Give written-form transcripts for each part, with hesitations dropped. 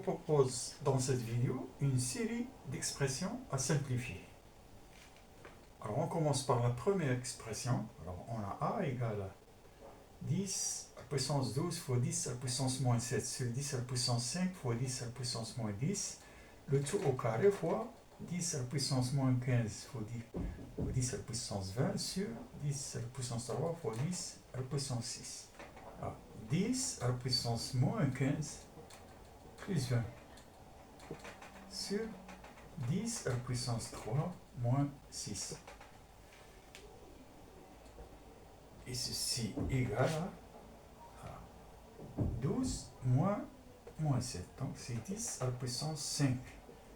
propose dans cette vidéo une série d'expressions à simplifier. Alors on commence par la première expression. Alors on a A égale à 10 à la puissance 12 fois 10 à la puissance moins 7 sur 10 à la puissance 5 fois 10 à la puissance moins 10, le tout au carré fois 10 à la puissance moins 15 fois 10 à la puissance 20 sur 10 à la puissance 3 fois 10 à la puissance 6. Alors, 10 à la puissance moins 15 plus 20 sur 10 à la puissance 3 moins 6. Et ceci égale à 12 moins 7. Donc c'est 10 à la puissance 5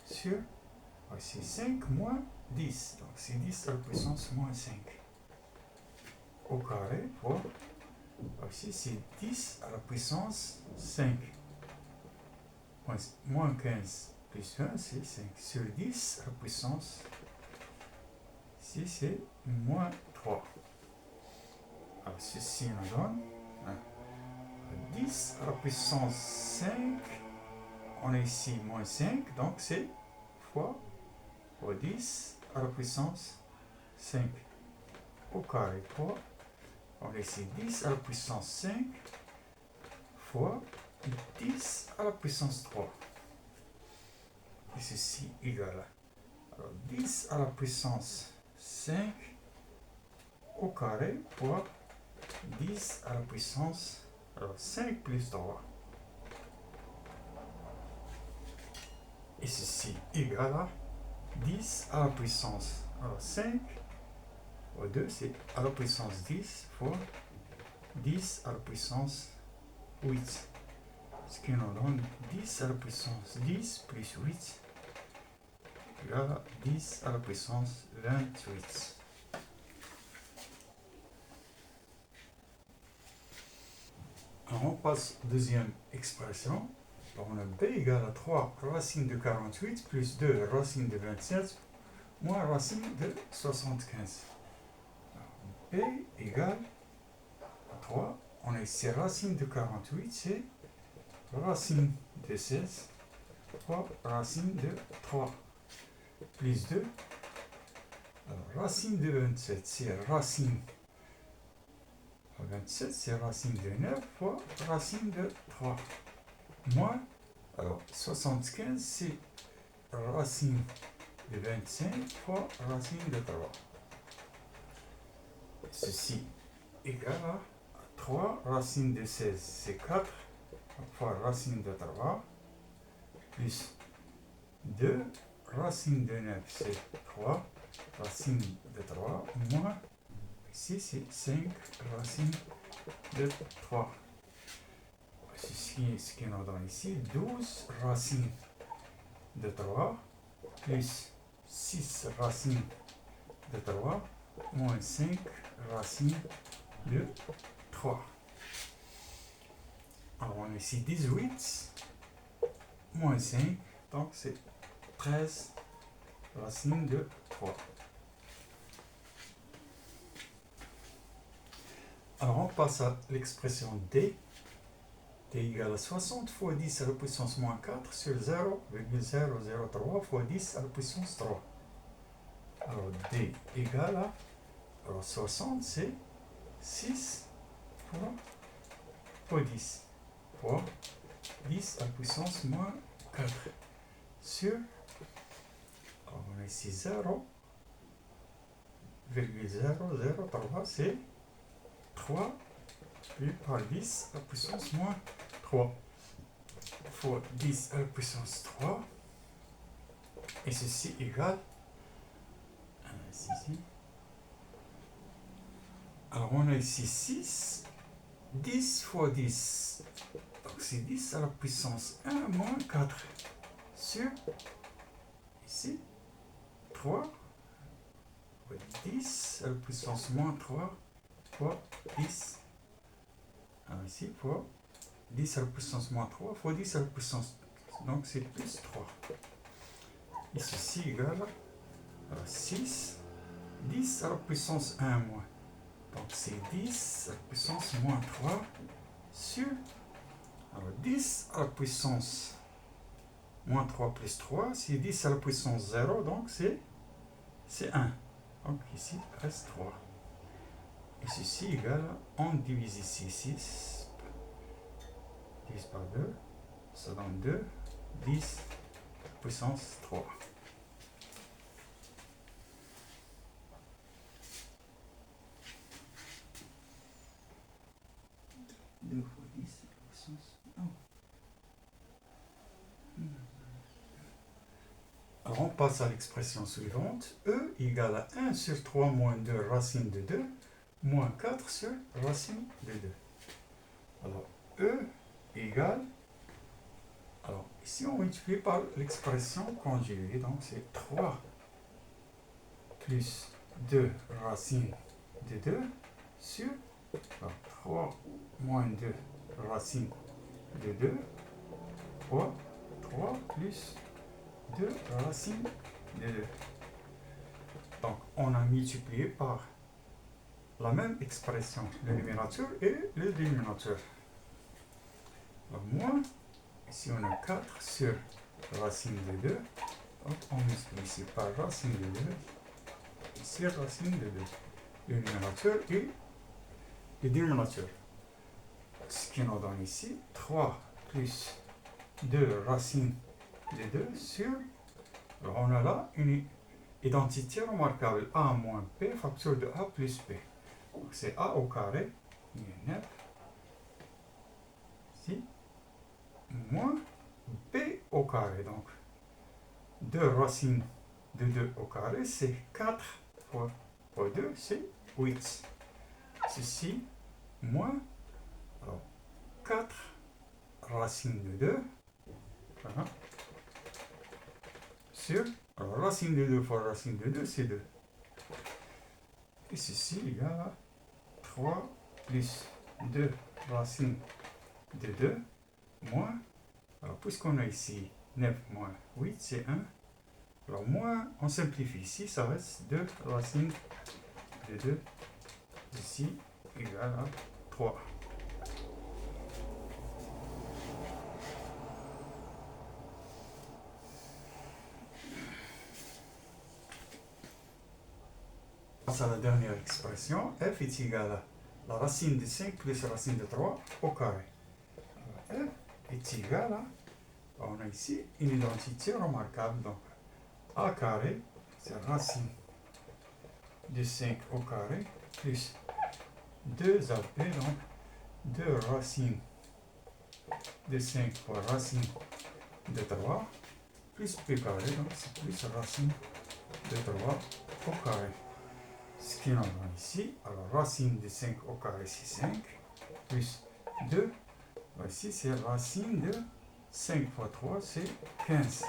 sur, c'est 5 moins 10. Donc c'est 10 à la puissance moins 5 au carré fois, ici c'est 10 à la puissance 5. Moins 15 plus 20, c'est 5 sur 10 à la puissance, ici c'est moins 3. Alors ceci nous donne 10 à la puissance 5, on a ici moins 5, donc c'est fois 10 à la puissance 5 au carré fois, on a ici 10 à la puissance 5 fois 10 à la puissance 3. Et ceci égale à 10 à la puissance 5 au carré fois 10 à la puissance 5 plus 3. Et ceci égale à 10 à la puissance 5 fois 2, c'est à la puissance 10 fois 10 à la puissance 8. Ce qui nous donne 10 à la puissance 10 plus 8 égale à 10 à la puissance 28. Alors on passe à la deuxième expression. Alors on a B égale à 3 racine de 48 plus 2 racine de 27 moins racine de 75. Alors, B égale à 3. On a ici racine de 48, c'est racine de 16 fois racine de 3 plus 2. Alors racine de 27, c'est racine 27, c'est racine de 9 fois racine de 3. Moins, alors 75, c'est racine de 25 fois racine de 3. Ceci égale à 3 racine de 16, c'est 4 fois racine de 3, plus 2 racine de 9, c'est 3 racine de 3, moins, ici c'est 5 racine de 3. Ceci, ce qui nous donne ici 12 racines de 3 plus 6 racines de 3 moins 5 racines de 3. Alors on a ici 18 moins 5, donc c'est 13 racines de 3. Alors on passe à l'expression D. D égale à 60 fois 10 à la puissance moins 4 sur 0,003 fois 10 à la puissance 3. Alors D égale à, alors 60 c'est 6 fois 10 fois 10 à la puissance moins 4 sur, alors on a ici 0,003, c'est 3 par 10 à la puissance moins 3 fois 10 à la puissance 3, et ceci égale ici. Alors on a ici 6, 10 fois 10, donc c'est 10 à la puissance 1 moins 4 sur, ici, 3 fois 10 à la puissance moins 3 fois 10, alors ici fois 10 à la puissance moins 3 fois 10 à la puissance, donc c'est plus 3. Et ceci égale à 6, 10 à la puissance 1 moins, donc c'est 10 à la puissance moins 3 sur, alors 10 à la puissance Moins 3 plus 3, c'est 10 à la puissance 0, donc c'est 1. Donc ici, reste 3. Et ceci égale, on divise ici 6, divise par 2, ça donne 2, 10 puissance 3. 2 fois 10 puissance 1. Alors on passe à l'expression suivante. E égale à 1 sur 3 moins 2 racine de 2 moins 4 sur racine de 2. Alors E égale, alors ici on multiplie par l'expression conjuguée, donc c'est 3 plus 2 racine de 2 sur 3 moins 2 racine de 2 fois 3 plus 2 racine de 2. Donc on a multiplié par la même expression, le numérateur et le dénominateur. Alors moins, ici on a 4 sur racine de 2, donc on multiplie ici par racine de 2, ici racine de 2, le numérateur et le dénominateur. Ce qui nous donne ici 3 plus 2 racine de 2 sur, alors on a là une identité remarquable, a moins p facteur de a plus p. Donc c'est a au carré, 9, ici, moins b au carré. Donc 2 racines de 2 au carré, c'est 4 fois 2, c'est 8. Ceci, moins, alors 4 racines de 2, voilà, sur, alors racine de 2 fois racine de 2, c'est 2. Et ceci, il y a 3 plus 2 racines de 2 moins, alors puisqu'on a ici 9 moins 8, c'est 1. Alors moins, on simplifie ici, ça reste 2 racines de 2 ici égale à 3. On passe à la dernière expression, f est égal à la racine de 5 plus la racine de 3 au carré. Alors, f est égal à, on a ici une identité remarquable, donc a carré, c'est racine de 5 au carré, plus 2ap, donc 2 racines de 5 fois racine de 3, plus p carré, donc c'est plus racine de 3 au carré. Ce qui nous donne ici, alors racine de 5 au carré, c'est 5, plus 2, ici c'est racine de 5 fois 3, c'est 15,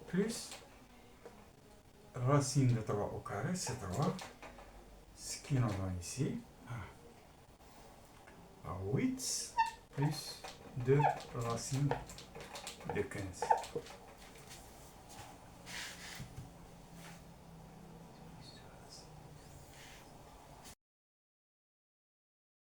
plus racine de 3 au carré, c'est 3, ce qui nous donne ici 8 plus 2 racine de 15.